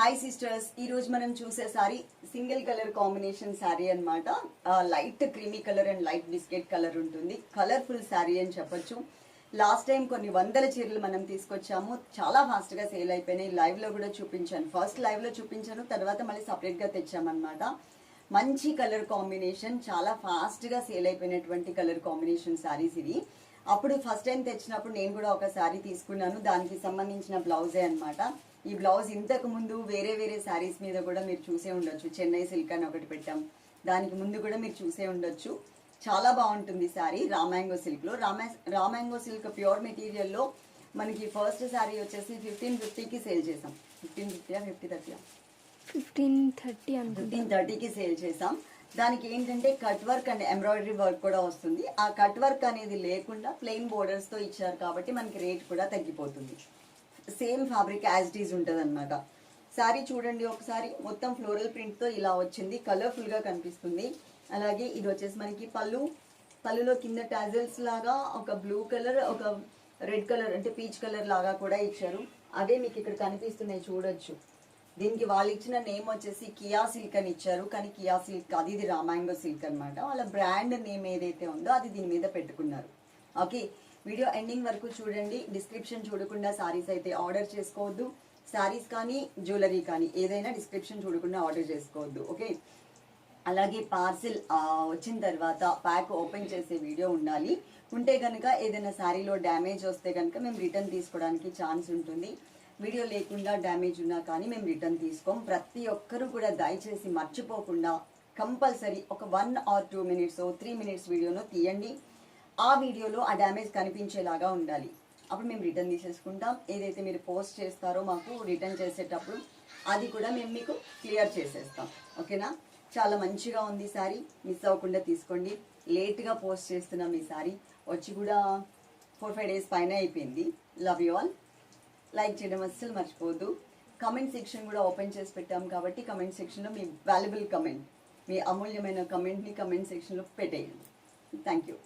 Hi sisters, ఈ రోజు మనం చూసే sari single colour combination sari అన్నమాట. Light creamy colour and light biscuit colour ఉంటుంది. కలర్ఫుల్ సారీ అని చెప్పొచ్చు. లాస్ట్ టైం కొన్ని వందల చీరలు మనం తీసుకొచ్చాము, చాలా ఫాస్ట్ గా సేల్ అయిపోయినాయి. లైవ్ లో కూడా చూపించాను, ఫస్ట్ లైవ్ లో చూపించాను, తర్వాత మళ్ళీ సపరేట్ గా తెచ్చామన్నమాట. మంచి కలర్ కాంబినేషన్, చాలా ఫాస్ట్ గా సేల్ అయిపోయినటువంటి కలర్ కాంబినేషన్ సారీస్ ఇది. అప్పుడు ఫస్ట్ టైం తెచ్చినప్పుడు నేను కూడా ఒక సారీ తీసుకున్నాను, దానికి సంబంధించిన బ్లౌజే అన్నమాట. ఈ బ్లౌజ్ ఇంతకు ముందు వేరే వేరే శారీస్ మీద కూడా మీరు చూసే ఉండొచ్చు. చెన్నై సిల్క్ అని ఒకటి పెట్టాం, దానికి ముందు కూడా మీరు చూసే ఉండొచ్చు. చాలా బాగుంటుంది శారీ. రామాంగో సిల్క్ లో, రామాంగో సిల్క్ ప్యూర్ మెటీరియల్ లో మనకి ఫస్ట్ శారీ వచ్చేసి 1550కి సేల్ చేసాం. 1530కి సేల్ చేసాం. దానికి ఏంటంటే cut work and embroidery work కూడా వస్తుంది. ఆ కట్ వర్క్ అనేది లేకుండా ప్లెయిన్ బోర్డర్స్ తో ఇచ్చారు కాబట్టి మనకి రేట్ కూడా తగ్గిపోతుంది. Same fabric as it is ఉంటుంది అనమాట. శారీ చూడండి ఒకసారి, మొత్తం ఫ్లోరల్ ప్రింట్ తో ఇలా వచ్చింది, కలర్ఫుల్ గా కనిపిస్తుంది. అలాగే ఇది వచ్చేసి మనకి పళ్ళులో కింద టాజల్స్ లాగా ఒక బ్లూ కలర్, ఒక రెడ్ కలర్ అంటే పీచ్ కలర్ లాగా కూడా ఇచ్చారు. అదే మీకు ఇక్కడ కనిపిస్తున్నాయి చూడొచ్చు. దీనికి వాళ్ళు ఇచ్చిన నేమ్ వచ్చేసి కియా సిల్క్ అని ఇచ్చారు, కానీ కియా సిల్క్ కాదు, ఇది రామాంగో సిల్క్ అనమాట. వాళ్ళ బ్రాండ్ నేమ్ ఏదైతే ఉందో అది దీని మీద పెట్టుకున్నారు. ఓకే, వీడియో ఎండింగ్ వరకు చూడండి. డిస్క్రిప్షన్ చూడకుండా సారీస్ అయితే ఆర్డర్ చేసుకోవద్దు. సారీస్ కానీ జ్యువెలరీ కానీ ఏదైనా డిస్క్రిప్షన్ చూడకుండా ఆర్డర్ చేసుకోవద్దు. ఓకే, అలాగే పార్సిల్ వచ్చిన తర్వాత ప్యాక్ ఓపెన్ చేసే వీడియో ఉండాలి. ఉంటే కనుక ఏదైనా శారీలో డ్యామేజ్ వస్తే కనుక మేము రిటర్న్ తీసుకోవడానికి ఛాన్స్ ఉంటుంది. వీడియో లేకుండా డ్యామేజ్ ఉన్నా కానీ మేము రిటర్న్ తీసుకోం. ప్రతి ఒక్కరూ కూడా దయచేసి మర్చిపోకుండా కంపల్సరీ ఒక 1 or 2 minutes 3 minutes వీడియోను తీయండి. ఆ వీడియోలో ఆ డ్యామేజ్ కనిపించేలాగా ఉండాలి, అప్పుడు మేము రిటర్న్ తీసేసుకుంటాం. ఏదైతే మీరు పోస్ట్ చేస్తారో మాకు రిటర్న్ చేసేటప్పుడు అది కూడా మేము మీకు క్లియర్ చేసేస్తాం. ఓకేనా? చాలా మంచిగా ఉంది శారీ, మిస్ అవ్వకుండా తీసుకోండి. లేట్గా పోస్ట్ చేస్తున్నాం ఈ శారీ, వచ్చి కూడా 4-5 days పైన అయిపోయింది. Love you all. లైక్ చేయడం అస్సలు మర్చిపోవద్దు. కమెంట్ సెక్షన్ కూడా ఓపెన్ చేసి పెట్టాం కాబట్టి కమెంట్ సెక్షన్లో మీ వాల్యుబుల్ కమెంట్, మీ అమూల్యమైన కమెంట్ని కమెంట్ సెక్షన్లో పెట్టేయండి. Thank you.